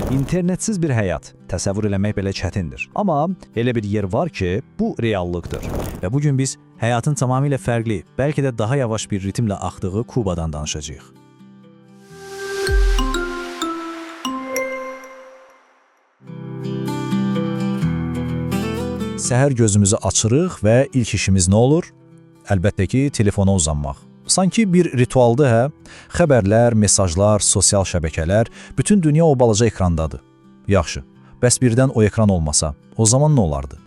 İnternetsiz bir həyat təsəvvür eləmək belə çətindir. Amma elə bir yer var ki, bu reallıqdır. Və bugün biz həyatın tamamilə fərqli, bəlkə də daha yavaş bir ritmlə axdığı Kubadan danışacağıq. Səhər gözümüzü açırıq və ilk işimiz nə olur? Əlbəttə ki, telefona uzanmaq. Sanki bir ritualdır, hə? Xəbərlər, mesajlar, sosial şəbəkələr, bütün dünya o balaca ekrandadır. Yaxşı, bəs birdən o ekran olmasa, o zaman nə olardı?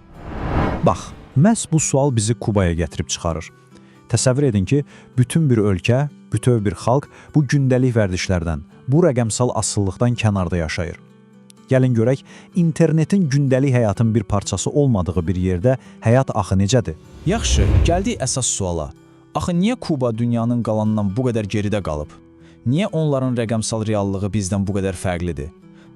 Bax, məhz bu sual bizi Kubaya gətirib çıxarır. Təsəvvür edin ki, bütün bir ölkə, bütöv bir xalq bu gündəlik vərdişlərdən, bu rəqəmsal asılılıqdan kənarda yaşayır. Gəlin görək, internetin gündəlik həyatın bir parçası olmadığı bir yerdə həyat axı necədir? Yaxşı, gəldik əsas suala. Axı niyə Kuba dünyanın qalanından bu qədər geridə qalıb? Niyə onların rəqəmsal reallığı bizdən bu qədər fərqlidir?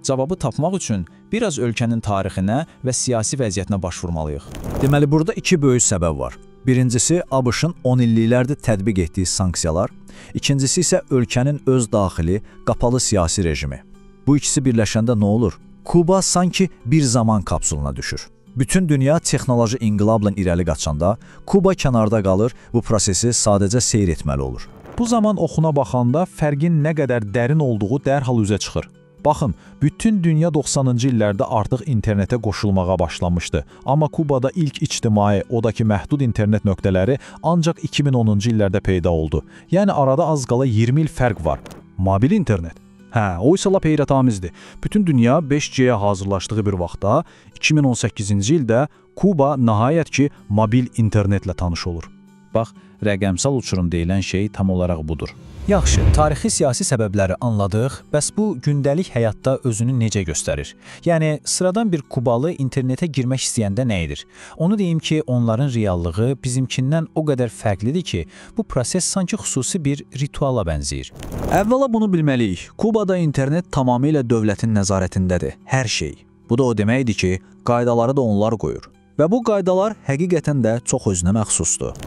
Cavabı tapmaq üçün biraz ölkənin tarixinə və siyasi vəziyyətinə başvurmalıyıq. Deməli, burada iki böyük səbəb var. Birincisi, ABŞ-ın 10 illiklərdir tətbiq etdiyi sanksiyalar, ikincisi isə ölkənin öz daxili, qapalı siyasi rejimi. Bu ikisi birləşəndə nə olur? Kuba sanki bir zaman kapsuluna düşür. Bütün dünya texnoloji inqilabla irəli qaçanda, Kuba kənarda qalır, bu prosesi sadəcə seyr etməli olur. Bu zaman oxuna baxanda fərqin nə qədər dərin olduğu dərhal üzə çıxır. Baxın, bütün dünya 90-cı illərdə artıq internetə qoşulmağa başlamışdı. Amma Kubada ilk ictimai, o da ki məhdud internet nöqtələri ancaq 2010-cu illərdə peyda oldu. Yəni arada az qala 20 il fərq var. Mobil internet. Hə, o isə lap heyrətamizdir. Bütün dünya 5G-yə hazırlaşdığı bir vaxtda 2018-ci ildə Kuba nəhayət ki mobil internetlə tanış olur. Bax, rəqəmsal uçurum deyilən şey tam olaraq budur. Yaxşı, tarixi siyasi səbəbləri anladıq, bəs bu gündəlik həyatda özünü necə göstərir? Yəni, sıradan bir Kubalı internetə girmək istəyəndə nə edir? Onu deyim ki, onların reallığı bizimkindən o qədər fərqlidir ki, bu proses sanki xüsusi bir rituala bənzəyir. Əvvəla bunu bilməliyik. Kubada internet tamamilə dövlətin nəzarətindədir, hər şey. Bu da o deməkdir ki, qaydaları da onlar qoyur. Və bu qaydalar həqiqətən də çox özünə məxsusdur.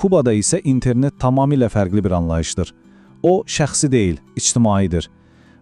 Kubada isə internet tamamilə fərqli bir anlayışdır. O, şəxsi deyil, ictimaidir.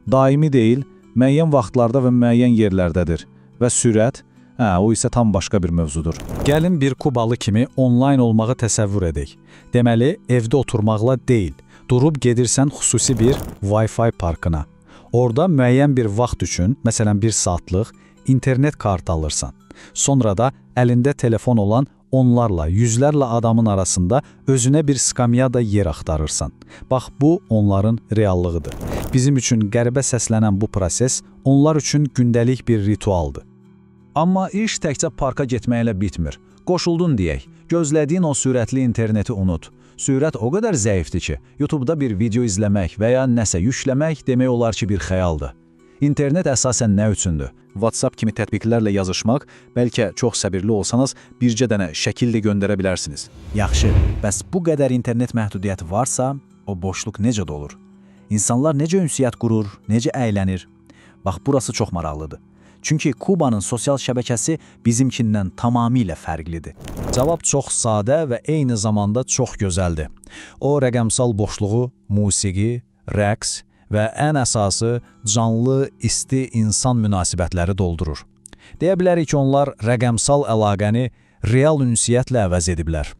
Daimi deyil, müəyyən vaxtlarda və müəyyən yerlərdədir. Və sürət, o isə tam başqa bir mövzudur. Gəlin bir Kubalı kimi onlayn olmağı təsəvvür edək. Deməli, evdə oturmaqla deyil, durub gedirsən xüsusi bir Wi-Fi parkına. Orada müəyyən bir vaxt üçün, məsələn 1 saatlıq, internet kartı alırsan. Sonra da əlində telefon olan onlarla, yüzlərlə adamın arasında özünə bir skamyada yer axtarırsan. Bax, bu onların reallığıdır. Bizim üçün qəribə səslənən bu proses onlar üçün gündəlik bir ritualdır. Amma iş təkcə parka getməklə bitmir. Qoşuldun deyək, gözlədiyin o sürətli interneti unut. Sürət o qədər zəifdir ki, YouTube-da bir video izləmək və ya nəsə yükləmək demək olar ki, bir xəyaldır. İnternet əsasən nə üçündür? WhatsApp kimi tətbiqlərlə yazışmaq, bəlkə çox səbirli olsanız bircə dənə şəkil də göndərə bilərsiniz. Yaxşı, bəs bu qədər internet məhdudiyyəti varsa, o boşluq necə dolur? İnsanlar necə ünsiyyət qurur, necə əylənir? Bax, burası çox maraqlıdır. Çünki Kubanın sosial şəbəkəsi bizimkindən tamamilə fərqlidir. Cavab çox sadə və eyni zamanda çox gözəldir. O, rəqəmsal boşluğu, musiqi, rəqs və ən əsası canlı, isti insan münasibətləri doldurur. Deyə bilərik ki, onlar rəqəmsal əlaqəni real ünsiyyətlə əvəz ediblər.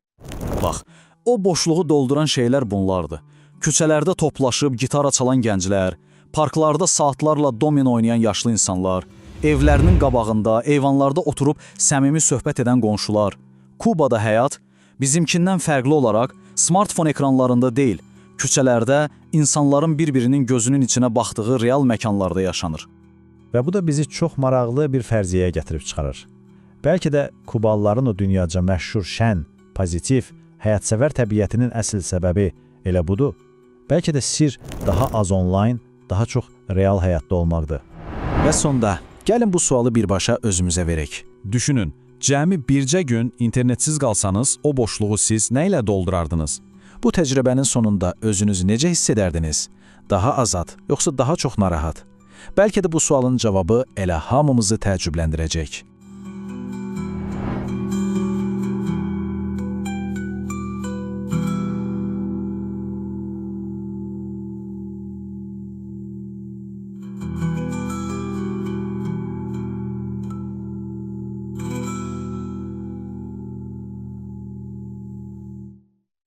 Bax, o boşluğu dolduran şeylər bunlardır. Küçələrdə toplaşıb gitara çalan gənclər, parklarda saatlarla domino oynayan yaşlı insanlar, evlərinin qabağında, eyvanlarda oturub səmimi söhbət edən qonşular. Kubada həyat bizimkindən fərqli olaraq smartfon ekranlarında deyil, küçələrdə insanların bir-birinin gözünün içinə baxdığı real məkanlarda yaşanır. Və bu da bizi çox maraqlı bir fərziyyəyə gətirib çıxarır. Bəlkə də Kubalıların o dünyaca məşhur, şən, pozitiv, həyatsevər təbiətinin əsl səbəbi elə budur. Bəlkə də sir daha az onlayn, daha çox real həyatda olmaqdır. Və sonda, gəlin bu sualı birbaşa özümüzə verək. Düşünün, cəmi bircə gün internetsiz qalsanız, o boşluğu siz nə ilə doldurardınız? Bu təcrübənin sonunda özünüzü necə hiss edərdiniz? Daha azad, yoxsa daha çox narahat? Bəlkə də bu sualın cavabı elə hamımızı təəccübləndirəcək.